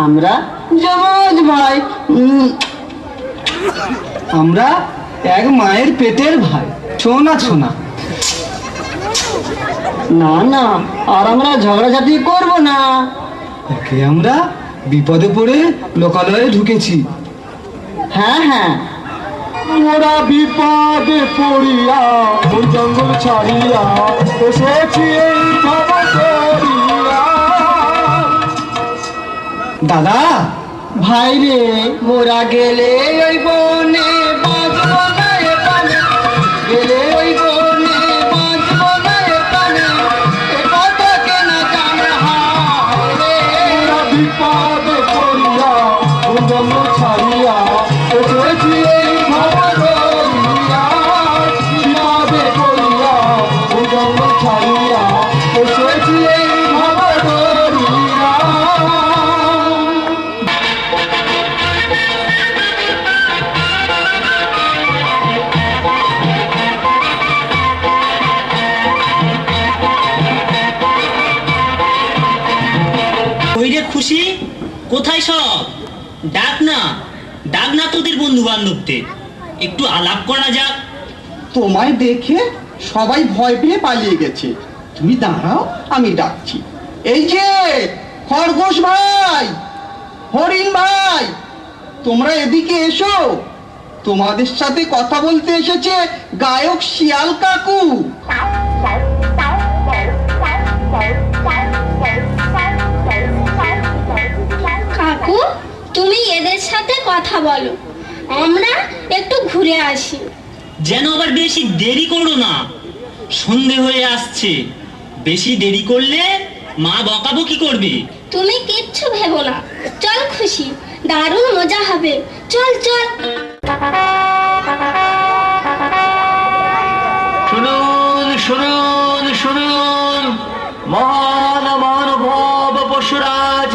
আমরা যমজ ভাই। আমরা এক মায়ের পেটের ভাই, ছোনা ছোনা। না না, আর আমরা ঝগড়াঝাটি করব না। একে আমরা বিপদে পড়ে লোকালয়ে ঢুকেছি। হ্যাঁ হ্যাঁ, মোরা বিপদে পড়িয়া ওই জঙ্গল ছাড়িয়া এসেছি এই ক্ষমা করিয়া। দাদা ভাই রে, মোরা গেলে ওই বনে বাঁচব না এ প্রাণে, গেলে ওই বনে বাঁচব না এ প্রাণে, এ কথা কেনা জানে হায় রে। মোরা বিপদে পড়িয়া ওই জঙ্গল ছাড়িয়া এসেছি এই ক্ষমা করিয়া। বিপদে পড়িয়া ওই জঙ্গল ছাড়িয়া এসেছি এই ক্ষমা করিয়া। ওই রে খুশি, কোথায় সব? ডাক না, ডাক না তোদের বন্ধু বান্ধবদের, একটু আলাপ করা যাক। তোমায় দেখে সবাই ভয় পেয়ে পালিয়ে গেছে। তুমি দাঁড়াও, আমি ডাকছি। এই যে খরগোশ ভাই, হরিণ ভাই, তোমরা এদিকে এসো। তোমাদের সাথে কথা বলতে এসেছে গায়ক শিয়াল কাকু। কাকু, তুমি এদের সাথে কথা বলো, আমরা একটু ঘুরে আসি। যেন আবার বেশি দেরি করো না, সন্ধে হয়ে আসছে। বেশি দেরি করলে মা বকাবকি করবে। তুমি কিচ্ছু ভেবো না, চল খুশি, দারুণ মজা হবে, চল চল। শুনুন শুনুন শুনুন, মহান মহানুভব পশুরাজ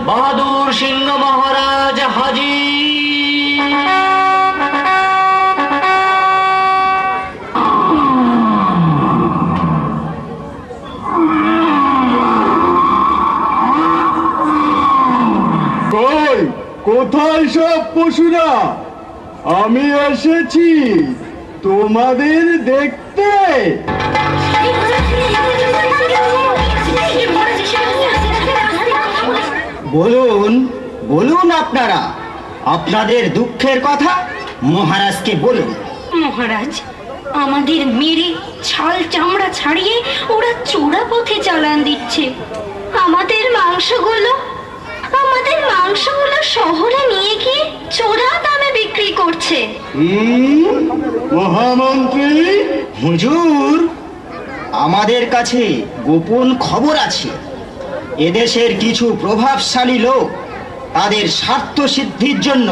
বাহাদুর সিংহ মহারাজ হাজির। কই, কোথায় সব পশুরা? আমি এসেছি তোমাদের দেখতে। বলুন বলুন, আপনারা আপনাদের দুঃখের কথা মহারাজকে বলুন। মহারাজ, আমাদের মেরে ছাল চামড়া ছাড়িয়ে ওরা চোরা পথে চালান দিচ্ছে। আমাদের মাংসগুলো শহরে নিয়ে গিয়ে চোরা দামে বিক্রি করছে। মহামন্ত্রী, হুজুর, আমাদের কাছে গোপন খবর আছে। এদেশের কিছু প্রভাবশালী লোক তাদের স্বার্থ সিদ্ধির জন্য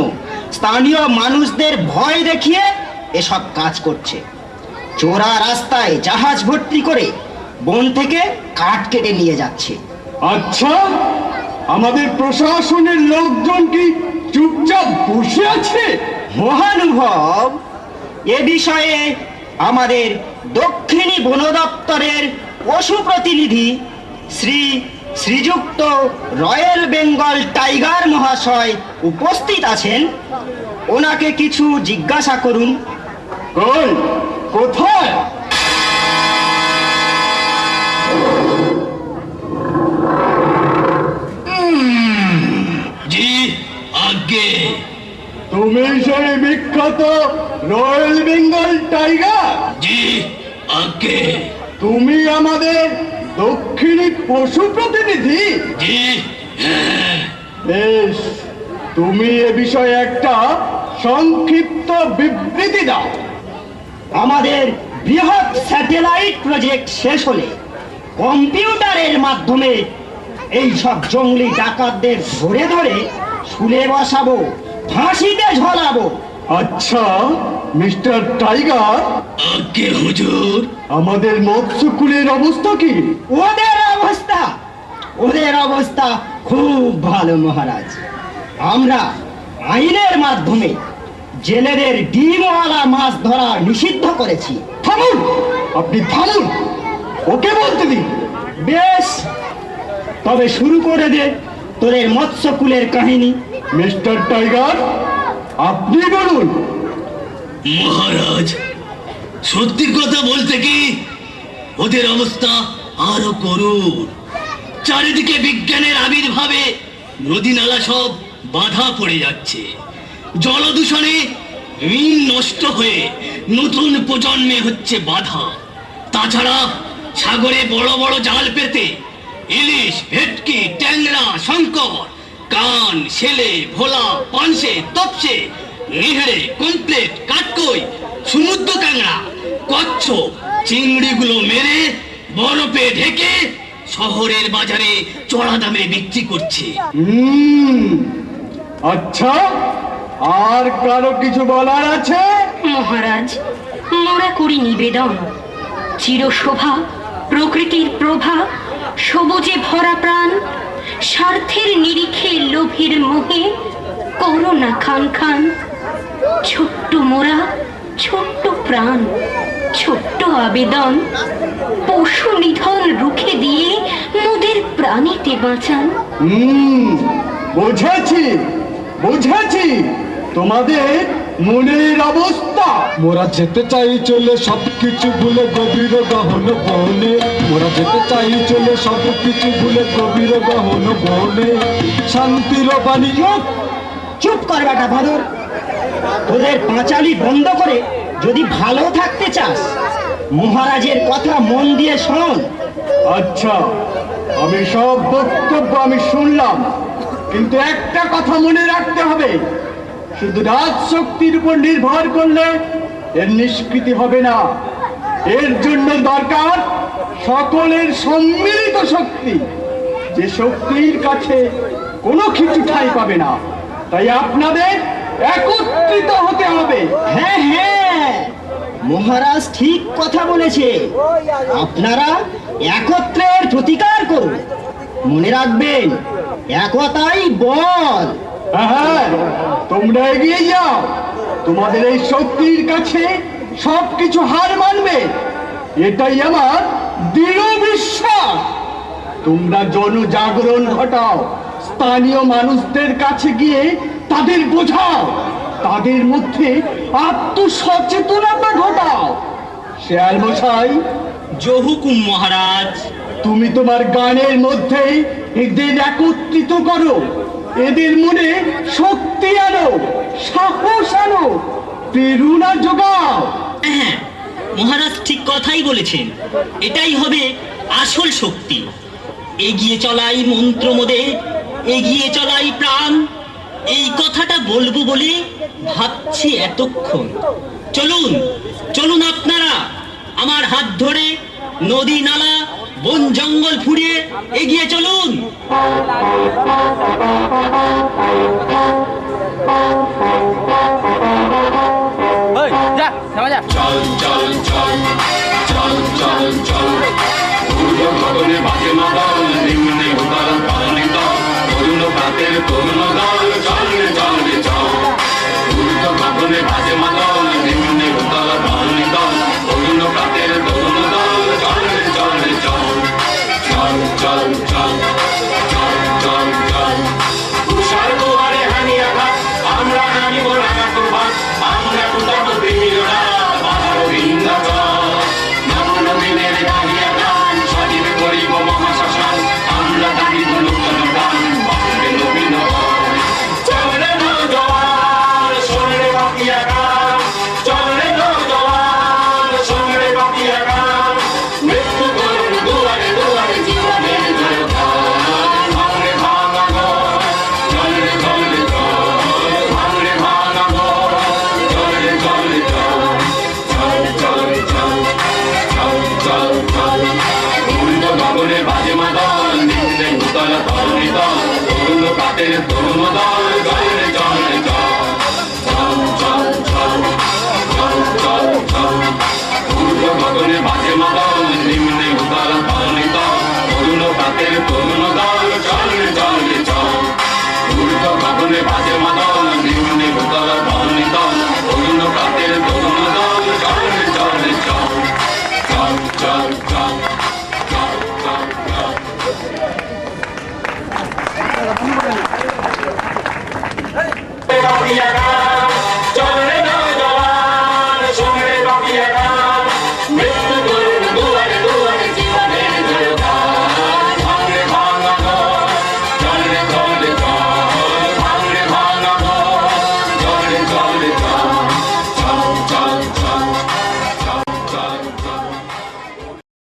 স্থানীয় মানুষদের ভয় দেখিয়ে এসব কাজ করছে। চোরা রাস্তায় জাহাজ ভর্তি করে বন থেকে কাঠ কেটে নিয়ে যাচ্ছে। আচ্ছা, আমাদের প্রশাসনের লোকজন কি চুপচাপ বসে আছে? মহানুভব, এ বিষয়ে আমাদের দক্ষিণী বন দপ্তরের পশু প্রতিনিধি শ্রীযুক্ত রয়্যাল বেঙ্গল টাইগার মহাশয় উপস্থিত আছেন। ওনাকে কিছু জিজ্ঞাসা করুন। কই, কোথায়? জি আগে। তুমি সেই বিখ্যাত রয়্যাল বেঙ্গল টাইগার? জি আগে। তুমি আমাদের দক্ষিণী পশু প্রতিনিধি? জি বেশ, তুমি এ বিষয়ে একটা সংক্ষিপ্ত বিবৃতি দাও। আমাদের বৃহৎ স্যাটেলাইট প্রজেক্ট শেষ হলে কম্পিউটারের মাধ্যমে এই সব জঙ্গলি ডাকাতদের ধরে ধরে শুলে বসাবো, ফাঁসিতে ঝোলাবো। আচ্ছা মিস্টার টাইগার, আগে হুজুর। আমাদের মৎস্যকুলের অবস্থা কি? ওদের অবস্থা খুব ভালো মহারাজ। আমরা আইনের মাধ্যমে জেলেদের ডিমওয়ালা মাছ ধরা নিষিদ্ধ করেছি। থামুন, আপনি থামুন, ওকে বলতে দিন। বেশ, তবে শুরু করে দে। তোদের মৎস্যকুলের কাহিনী। মিস্টার টাইগার, আপনি বলুন। মহারাজ, সত্যি কথা বলতে কি ওদের অবস্থা আরো করুণ। চারিদিকে বিজ্ঞানের আবির্ভাবে নদী নালা সব বাধা পড়ে যাচ্ছে। জলদূষণে ঋণ নষ্ট হয়ে নতুন প্রজন্মে হচ্ছে বাধা। তাছাড়া সাগরে বড় বড় জাল পেতে ইলিশ, ভেটকি, ট্যাংরা, শঙ্কর, কান, শেলে, ভোলা, পানসে, তপসে, নিহেড়ে, কমপ্লেট, কাটকই, সমুদ্র কাংড়া, কচ্ছপ, চিংড়িগুলো মেরে বরফে ঢেকে শহরের বাজারে চড়া দামে বিক্রি করছে। আচ্ছা, আর কারো কিছু বলার আছে? মহারাজ, মোরা করি নিবেদন, চিরশোভা প্রকৃতির প্রভা, সবুজে ভরা প্রাণ, স্বার্থের নিরিখে লোভের মোহে করোনা খান খান। ছোট্ট মোরা, ছোট্ট প্রাণ, ছোট্ট আবেদন, পশু নিধন রুখে দিয়ে মোদের প্রাণীতে বাঁচান। বুঝেছি বুঝেছি তোমাদের মনের অবস্থা। মোরা যেতে চাই চলে সবকিছু ভুলে গভীর গহন বনে, মোরা যেতে চাই চলে সবকিছু ভুলে গভীর গহন বনে, শান্তির বাণী। চুপ কর বেটা ভাদর, তোদের পাঁচালি বন্ধ করে যদি ভালো থাকতে চাস মহারাজের কথা মন দিয়ে শোন। আচ্ছা, আমি সব বক্তব্য আমি শুনলাম, কিন্তু একটা কথা মনে রাখতে হবে, শুধু রাজশক্তির উপর নির্ভর করলে এর নিষ্কৃতি হবে না। এর জন্য দরকার সকলের সম্মিলিত শক্তি, যে শক্তির কাছে কোনো কিছু ঠাঁই পাবে না। তাই আপনাদের একত্রিত হতে হবে। হ্যাঁ হ্যাঁ, মহারাজ ঠিক কথা বলেছে। আপনারা একত্রের প্রতিকার করুন। মনে রাখবেন, একতাই বল। হ্যাঁ, তোমরা এগিয়ে যাও। তোমাদের এই শক্তির কাছে সবকিছু হার মানবে, এটাই আমার দৃঢ় বিশ্বাস। তোমরা জনজাগরণ ঘটাও, স্থানীয় মানুষদের কাছে গিয়ে তাদের বোঝাও, তাদের মধ্যে আত্মসচেতনতা ঘটাও। শেয়াল মশাই, জহুকুম মহারাজ। তুমি তোমার গানের মধ্যে এদের একত্রিত করো, এদের মনে শক্তি আনো, সাহস আনো, প্রেরণা যোগাও। হ্যাঁ, মহারাজ ঠিক কথাই বলেছেন। এটাই হবে আসল শক্তি। এগিয়ে চলাই মন্ত্র মোদে, এগিয়ে চলাই প্রাণ। এই কথাটা বলবো বলে ভাবছি এতক্ষণ। চলুন চলুন আপনারা আমার হাত ধরে নদী নালা বন জঙ্গল ফুরিয়ে এগিয়ে চলুন। চল চল চল চল চল চল পূর্ব গগনে বাজে মাদল, নিম্নে উত্তর পালনে দল, তরুণ প্রাতের তরুণ দল, চল রে চল রে চল। পূর্ব গগনে বাজে মাদল, নিম্নে উত্তর পালনে দল, তরুণ প্রাতের তরুণ দল, চল রে চল রে চল। চল চল চল চল চল চল তুষার দুয়ারে হানি আঘাত, আমরা হানিব রাঙা প্রভাত, আমরা কোথাও প্রেমীরা বাহার বৃন্দাবন। নবন দিনের গাহিয়া গান সজীবে করিব মহাশ্মশান, আমরা দাঁড়িব নূতন গান বাঁধবে নবীন বন। চল রে নৌজওয়ান, শোন রে বাকিয়া গান, চল রে নৌজওয়ান, শোন রে বাকিয়া গান। মৃত্যু করুন দুয়ারে দুয়ারে জীবনের জয়গান, ভাঙরে ভাঙা ঘর, চল রে চল রে চল, ভাঙরে ভাঙা ঘর, চল রে চল রে চল। চল চল চল চল চল চল পূর্ণ গগনে বাজে মাদল, নিম্নে উতলা তরুণী দল, তরুণ কাতের তরুণ